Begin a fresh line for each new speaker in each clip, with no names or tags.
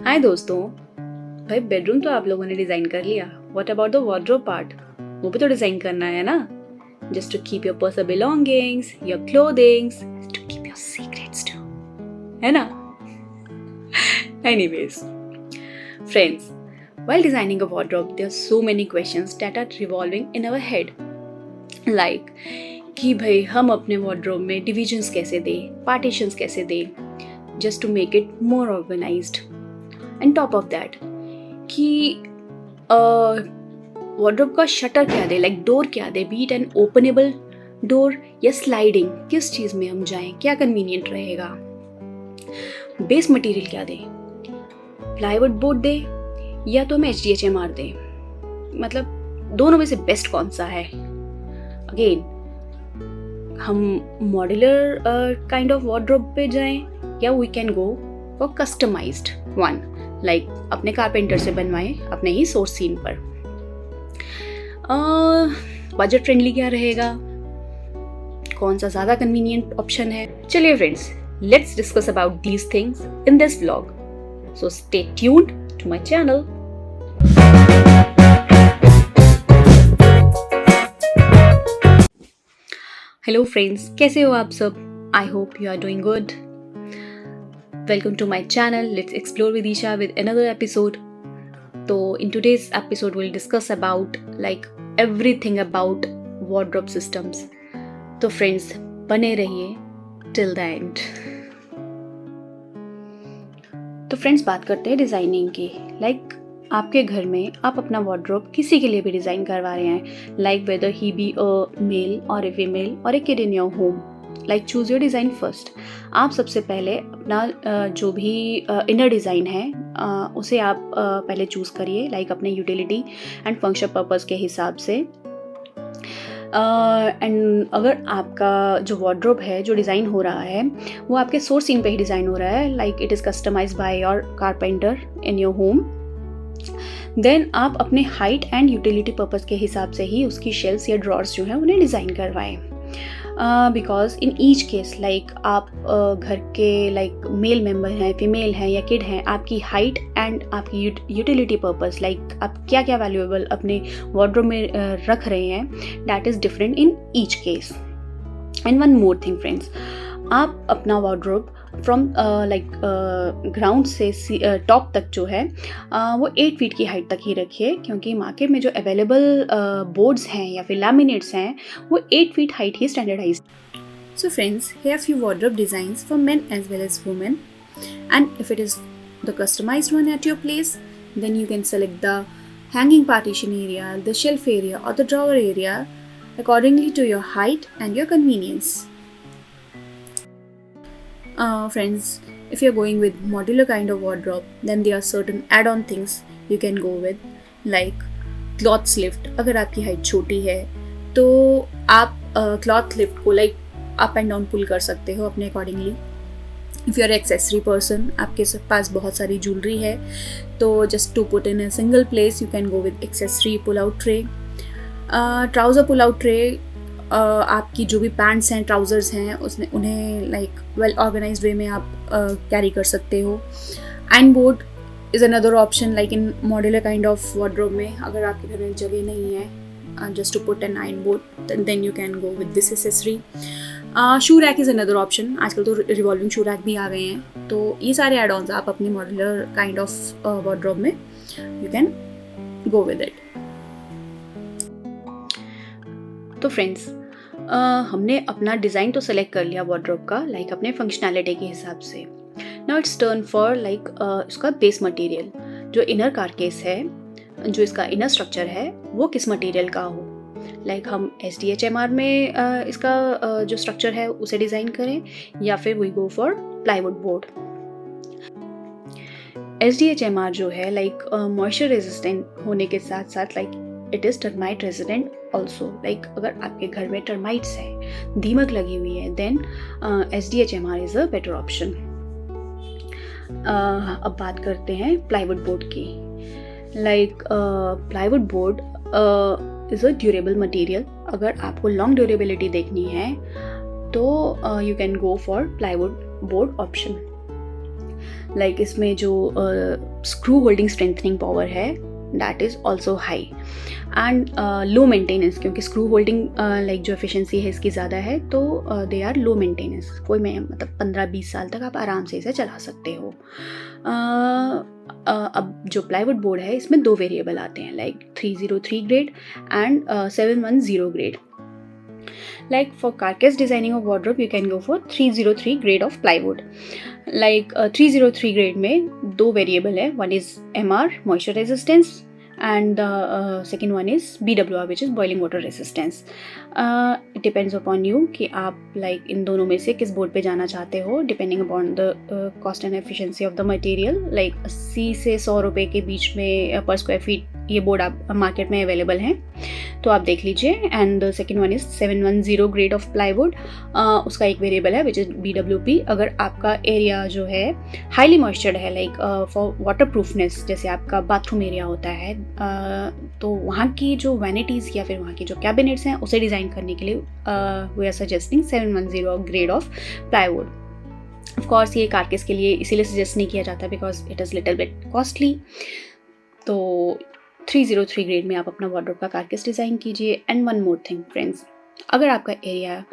हाय दोस्तों। भाई बेडरूम तो आप लोगों ने डिज़ाइन कर लिया, what about the wardrobe part? वो भी तो डिज़ाइन करना है ना, just to keep your personal belongings, your clothings, to keep your secrets too, है ना? Anyways friends, while designing a wardrobe there are so many questions that are revolving in our head, like कि भाई हम अपने wardrobe में divisions कैसे दें, partitions कैसे दें, just to make it more organized. And top of that कि वार्डरोब का शटर क्या दे, लाइक डोर क्या दे, be it an openable door या स्लाइडिंग, किस चीज़ में हम जाएं, क्या कन्वीनियंट रहेगा, बेस मटेरियल क्या दे, प्लाईवुड बोर्ड दे या तो हमें HDHMR दे, मतलब दोनों में से बेस्ट कौन सा है? अगेन हम मॉड्यूलर काइंड ऑफ वार्डरोब पे जाएं या we can go for customized one, like अपने कारपेंटर से बनवाएं अपने ही सोर्स सीन पर। बजट फ्रेंडली क्या रहेगा, कौन सा ज़्यादा कन्वीनियंट ऑप्शन है? चलिए friends, let's discuss about these things in this vlog, so stay tuned to my channel. Hello friends, कैसे हो आप सब? I hope you are doing good. Welcome to my channel. Let's explore with Isha with another episode. So in today's episode we'll discuss about like everything about wardrobe systems. तो friends बने रहिए till the end. तो friends बात करते हैं designing की। Like आपके घर में आप अपना वार्डरोब किसी के लिए भी डिज़ाइन करवा रहे हैं, like whether he be a male or a female or a kid in your home. Like choose your design first. आप सबसे पहले अपना जो भी इनर डिज़ाइन है उसे आप पहले चूज़ करिए, लाइक अपने यूटिलिटी एंड फंक्शन पर्पस के हिसाब से। एंड अगर आपका जो वार्डरोब है, जो डिज़ाइन हो रहा है, वो आपके सोर्स सीन पे ही डिज़ाइन हो रहा है, like it is customized by your carpenter in your home, then आप अपने हाइट एंड यूटिलिटी पर्पस के हिसाब से ही उसकी शेल्फ्स या ड्रॉर्स जो हैं उन्हें डिज़ाइन करवाएं। Because in each case like आप घर के लाइक मेल मेंबर हैं, फीमेल हैं या किड हैं, आपकी हाइट एंड आपकी यूटिलिटी पर्पस, लाइक आप क्या क्या वैल्यूएबल अपने वार्डरोब में रख रहे हैं, that is different in each case. And one more thing friends, आप अपना वार्डरोब फ्रॉम लाइक ग्राउंड से टॉप तक जो है वो 8 फीट की हाइट तक ही रखिए, क्योंकि मार्केट में जो अवेलेबल बोर्ड्स हैं या फिर लैमिनेट्स हैं वो 8 फीट हाइट ही standardise. So friends, here few wardrobe designs for men as well as women, and if it is the customised one at your place, then you can select the hanging partition area, the shelf area और the drawer area accordingly to your height and your convenience. Friends, if you're going with modular kind of wardrobe, then there are certain add-on things you can go with, like cloth lift. अगर आपकी height छोटी है तो आप cloth lift को like up and down pull कर सकते हो अपने accordingly. If you are accessory person, आपके पास बहुत सारी ज्वेलरी है, तो just to put in a single place, you can go with accessory pull-out tray. Trouser pull out tray, आपकी जो भी पैंट्स हैं, ट्राउज़र्स हैं, उसमें उन्हें लाइक वेल ऑर्गेनाइज्ड वे में आप कैरी कर सकते हो। Iron board is another option, like in modular kind of wardrobe में अगर आपके घर में जगह नहीं है just to put an iron board, then you can go with this accessory. Shoe rack is another option, आजकल तो रिवॉल्विंग शू रैक भी आ गए हैं, तो ये सारे एड ऑन्स आप अपनी मॉड्यूलर काइंड ऑफ वार्डरोब में you can go with it. तो फ्रेंड्स, हमने अपना डिज़ाइन तो सेलेक्ट कर लिया वार्डरोब का, लाइक अपने फंक्शनैलिटी के हिसाब से। Now it's turn for like उसका बेस मटेरियल, जो इनर कारकेस है, जो इसका इनर स्ट्रक्चर है, वो किस मटेरियल का हो। लाइक हम HDHMR में इसका जो स्ट्रक्चर है उसे डिज़ाइन करें या फिर we go for plywood board. HDHMR जो है लाइक मॉइस्चर रेजिस्टेंट होने के साथ साथ like it is termite resident also, like अगर आपके घर में टर्माइट्स है, दीमक लगी हुई है, then HDHMR is a better option. अब बात करते हैं प्लाईवुड बोर्ड की। Like plywood board is a durable material, अगर आपको लॉन्ग ड्यूरेबिलिटी देखनी है तो you can go for plywood board option. Like इसमें जो स्क्रू होल्डिंग स्ट्रेंथनिंग पावर है that is also high and low maintenance, क्योंकि स्क्रू होल्डिंग लाइक जो एफिशिएंसी है इसकी ज़्यादा है, तो दे आर लो मेंटेनेंस। कोई में मतलब 15-20 साल तक आप आराम से इसे चला सकते हो। अब जो प्लाईवुड बोर्ड है इसमें 2 वेरिएबल आते हैं, like 303 grade and 710 grade. Like for carcass designing of wardrobe, you can go for 303 grade of plywood. Like 303 grade में 2 variable है, one is MR moisture resistance and the second one is BWR which is boiling water resistance. It depends upon you कि आप like इन दोनों में से किस board पे जाना चाहते हो, depending upon the cost and efficiency of the material. Like 80 से 100 रुपये के बीच में पर स्क्वायर फीट ये बोर्ड आप मार्केट में अवेलेबल हैं, तो आप देख लीजिए। And the second one is 710 grade of plywood, उसका एक वेरिएबल है विच इज BWP। अगर आपका एरिया जो है हाईली मॉइस्चर्ड है, लाइक फॉर वाटर प्रूफनेस, जैसे आपका बाथरूम एरिया होता है, तो वहाँ की जो वैनिटीज़ या फिर वहाँ की जो कैबिनेट्स हैं उसे डिज़ाइन करने के लिए we are suggesting 710 grade of plywood. Of course ये कारकेस के लिए इसीलिए सजेस्ट नहीं किया जाता because it is little bit costly. तो 303 ग्रेड में आप अपना वार्डरोब का कारकेस डिज़ाइन कीजिए। And one more thing friends, अगर आपका एरिया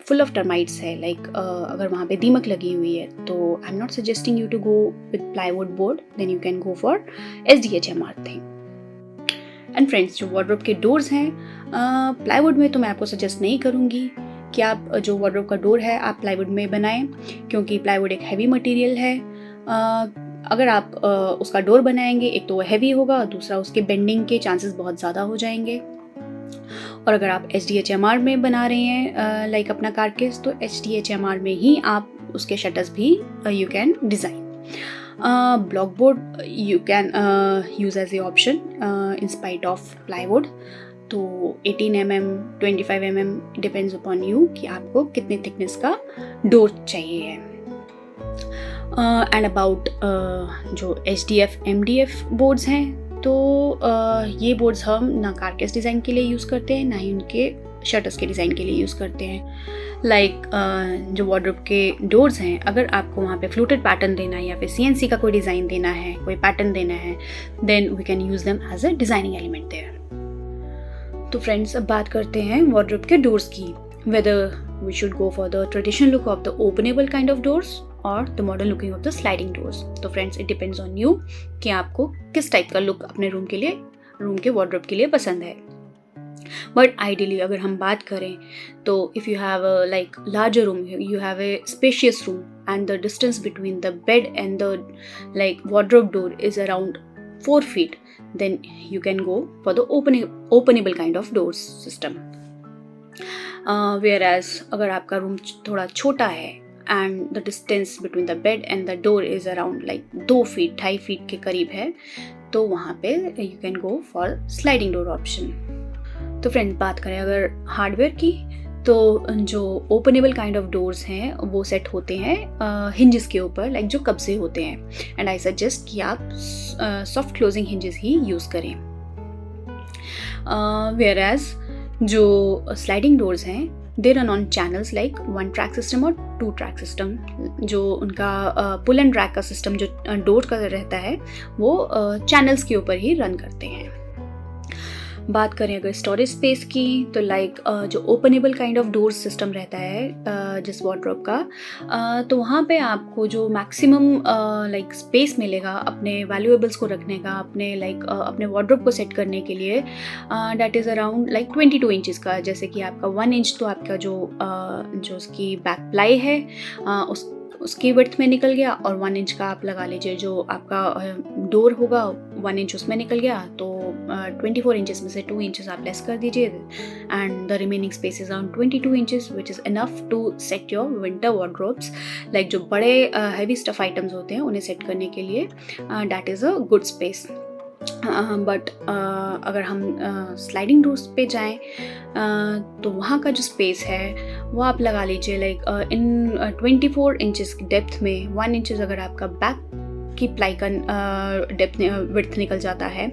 फुल ऑफ टर्माइट्स है, लाइक अगर वहाँ पे दीमक लगी हुई है, तो I am not suggesting you to go with plywood board, then you can go for SDHMR thing. And friends, जो वार्डरोब के डोर्स हैं प्लाईवुड में तो मैं आपको सजेस्ट नहीं करूँगी कि आप जो वार्डरोब का डोर है आप प्लाईवुड में बनाएं, क्योंकि प्लाईवुड एक हैवी मटेरियल है। अगर आप उसका डोर बनाएंगे, एक तो वो हैवी होगा, दूसरा उसके बेंडिंग के चांसेस बहुत ज़्यादा हो जाएंगे। और अगर आप SDHMR में बना रहे हैं लाइक अपना कारकेस, तो SDHMR में ही आप उसके शटर्स भी you can design. Block board you can use as a option in spite of plywood. तो 18 mm 25 mm depends upon you कि आपको कितने थिकनेस का डोर चाहिए है। एंड अबाउट जो HDF MDF बोर्ड्स हैं, तो ये बोर्ड्स हम ना कारकेस डिज़ाइन के लिए यूज़ करते हैं, ना ही उनके शटर्स के डिज़ाइन के लिए यूज़ करते हैं। लाइक जो वार्डरोब के डोर्स हैं, अगर आपको वहाँ पे फ्लूटेड पैटर्न देना है या फिर CNC का कोई डिज़ाइन देना है, कोई पैटर्न देना है, then we can use them as a designing element there. तो फ्रेंड्स, अब बात करते हैं वार्डरोब के डोर्स की, whether we should go for the traditional look of the openable kind of doors और the modern looking of the sliding doors. तो friends, it depends on you कि आपको किस टाइप का लुक अपने रूम के वार्डरोब के लिए पसंद है। बट आइडियली अगर हम बात करें, तो if you have a like larger room, you have a spacious room and the distance between the bed and the like wardrobe door is around 4 feet, then you can go for the openable kind of doors system. Whereas अगर आपका room थोड़ा छोटा है and the distance between the bed and the door is around like 2 feet 2.5 feet के करीब है, तो वहाँ पे you can go for sliding door option. तो फ्रेंड्स, बात करें अगर हार्डवेयर की, तो जो ओपनेबल काइंड ऑफ डोर्स हैं वो सेट होते हैं हिंजेस के ऊपर, लाइक जो कब्जे होते हैं। एंड आई सजेस्ट कि आप सॉफ्ट क्लोजिंग हिंजेस ही यूज़ करें। वेयर एज जो स्लाइडिंग डोर्स हैं, they run on channels like 1 track system और 2 track सिस्टम। जो उनका पुल एंड ड्रैग का सिस्टम जो डोर का रहता है वो चैनल्स के ऊपर ही रन करते हैं। बात करें अगर स्टोरेज स्पेस की, तो लाइक जो openable kind of door system रहता है जिस वार्डरोब का, तो वहाँ पे आपको जो मैक्सिमम लाइक स्पेस मिलेगा अपने वैल्यूएबल्स को रखने का, अपने लाइक अपने वार्डरोब को सेट करने के लिए, that is around like 22 inches का। जैसे कि आपका 1 इंच तो आपका जो उसकी बैक प्लाई है उसकी विड्थ में निकल गया, और 1 इंच का आप लगा लीजिए जो आपका डोर होगा 1 इंच उसमें निकल गया, तो 24 इंचेस में से 2 इंचेस आप लेस कर दीजिए and the remaining space is around 22 inches which is enough to set your winter wardrobes. Like जो बड़े हैवी स्टफ आइटम्स होते हैं उन्हें सेट करने के लिए that is a good space. But अगर हम स्लाइडिंग डोर्स पे जाएं, तो वहाँ का जो स्पेस है वो आप लगा लीजिए लाइक इन 24 इंचेस डेप्थ में 1 इंचेस अगर आपका बैक की प्लाई का डेप्थ विड्थ निकल जाता है,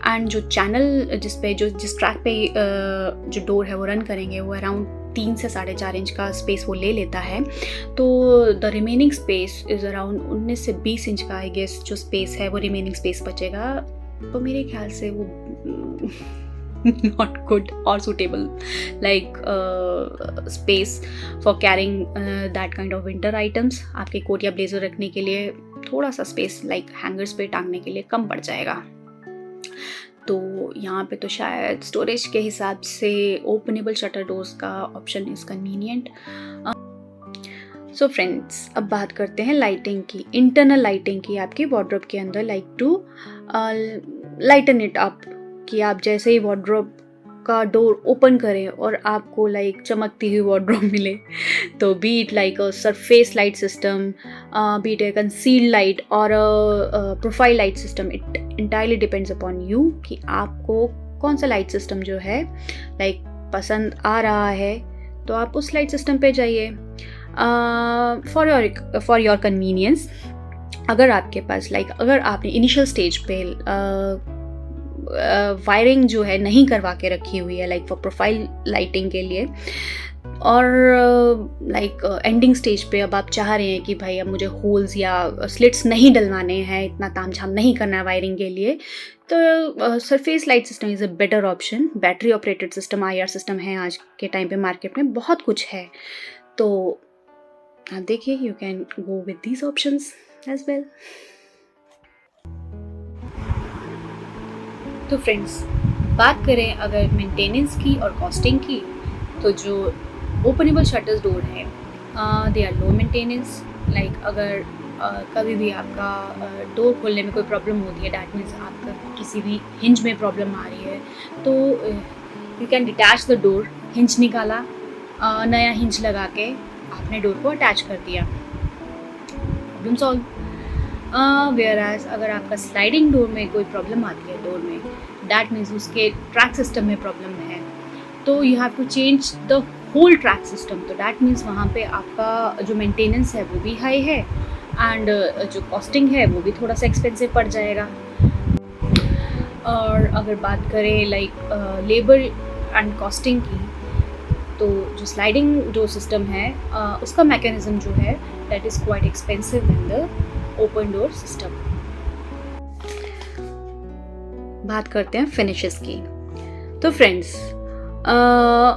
एंड जो चैनल जिस ट्रैक पे जो डोर है वो रन करेंगे वो अराउंड 3 से 4.5 इंच का स्पेस वो ले लेता है। तो the remaining space is around 19 से 20 इंच का आई गेस जो स्पेस है वो रिमेनिंग स्पेस बचेगा। तो मेरे ख्याल से वो not good or suitable like space for carrying that kind of winter items। आपके कोट या ब्लेजर रखने के लिए थोड़ा सा स्पेस लाइक हैंगर्स पे टांगने के लिए कम पड़ जाएगा। तो यहाँ पे तो शायद स्टोरेज के हिसाब से ओपनेबल शटर डोर्स का option is convenient. So friends, अब बात करते हैं लाइटिंग की, इंटरनल लाइटिंग की आपकी वार्डरोब के अंदर। Like to lighten it up कि आप जैसे ही वार्डरोब का डोर ओपन करें और आपको लाइक चमकती हुई वार्डरोब मिले, तो be it like a surface light system, be it a concealed light और profile light system, it entirely depends upon you कि आपको कौन सा लाइट सिस्टम जो है लाइक पसंद आ रहा है, तो आप उस लाइट सिस्टम पे जाइए। फॉर योर कन्वीनियंस, अगर आपके पास लाइक अगर आपने इनिशियल स्टेज पे वायरिंग जो है नहीं करवा के रखी हुई है लाइक फॉर प्रोफाइल लाइटिंग के लिए, और लाइक एंडिंग स्टेज पे अब आप चाह रहे हैं कि भाई अब मुझे होल्स या स्लिट्स नहीं डलवाने हैं, इतना तामझाम नहीं करना है वायरिंग के लिए, तो surface light system is a better option. Battery operated system, IR system है आज के टाइम पे मार्केट में, बहुत कुछ है। तो आप देखिए, you can go with these options as well. तो फ्रेंड्स, बात करें अगर मेंटेनेंस की और कॉस्टिंग की, तो जो ओपनेबल शटर्स डोर है they are low maintenance. Like अगर कभी भी आपका डोर खोलने में कोई प्रॉब्लम होती है, डैट मीन्स आपका किसी भी हिंज में प्रॉब्लम आ रही है, तो you can detach the door. Hinge निकाला, नया हिंज लगा के आपने डोर को अटैच कर दिया, प्रॉब्लम सॉल्व। वेयर एज अगर आपका स्लाइडिंग डोर में कोई प्रॉब्लम आती है डोर में, दैट मीन्स उसके ट्रैक सिस्टम में प्रॉब्लम है, तो you have to change the whole track system. तो दैट मीन्स वहाँ पे आपका जो मेंटेनेंस है वो भी हाई है एंड जो कॉस्टिंग है वो भी थोड़ा सा एक्सपेंसिव पड़ जाएगा। और अगर बात करें लाइक लेबर एंड कॉस्टिंग की, तो जो स्लाइडिंग डोर सिस्टम है उसका मैकेनिज्म जो है that is quite expensive than the open door system. बात करते हैं फिनिशेस की। तो फ्रेंड्स,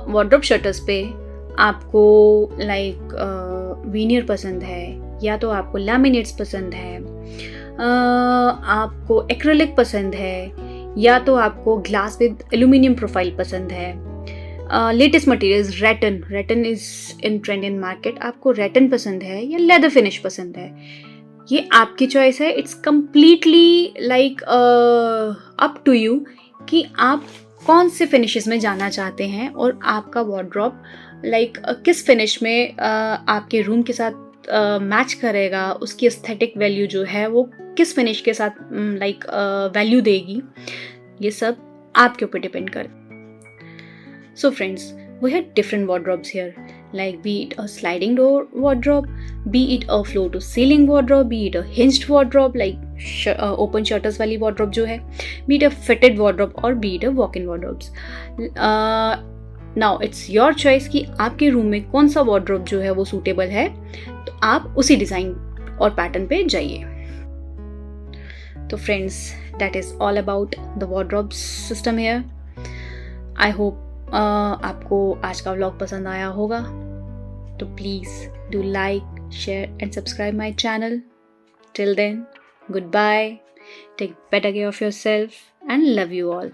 वार्डरोब शटर्स पे आपको लाइक वीनियर पसंद है, या तो आपको लैमिनेट्स पसंद है, आपको एक्रेलिक पसंद है, या तो आपको ग्लास विद एल्यूमिनियम प्रोफाइल पसंद है। Latest materials rattan is in trend in market. आपको रेटन पसंद है या लेदर फिनिश पसंद है, ये आपकी चॉइस है। It's completely like up to you कि आप कौन से फिनिशेस में जाना चाहते हैं और आपका वार्डरोब लाइक किस फिनिश में आपके रूम के साथ मैच करेगा, उसकी एस्थेटिक वैल्यू जो है वो किस फिनिश के साथ लाइक वैल्यू देगी, ये सब आपके ऊपर डिपेंड करता है। So friends, we had different wardrobes here, like be it a sliding door wardrobe, be it a floor to ceiling wardrobe, be it a hinged wardrobe like open shutters वाली wardrobe जो है, be it a fitted wardrobe और be it a walk-in wardrobes। Now it's your choice कि आपके room में कौन सा wardrobe जो है वो suitable है, तो आप उसी डिज़ाइन और पैटर्न पे जाइए। तो friends, that is all about the wardrobe system here। I hope आपको आज का व्लॉग पसंद आया होगा, तो please do like, share and subscribe my channel. Till then, goodbye, take better care of yourself and love you all.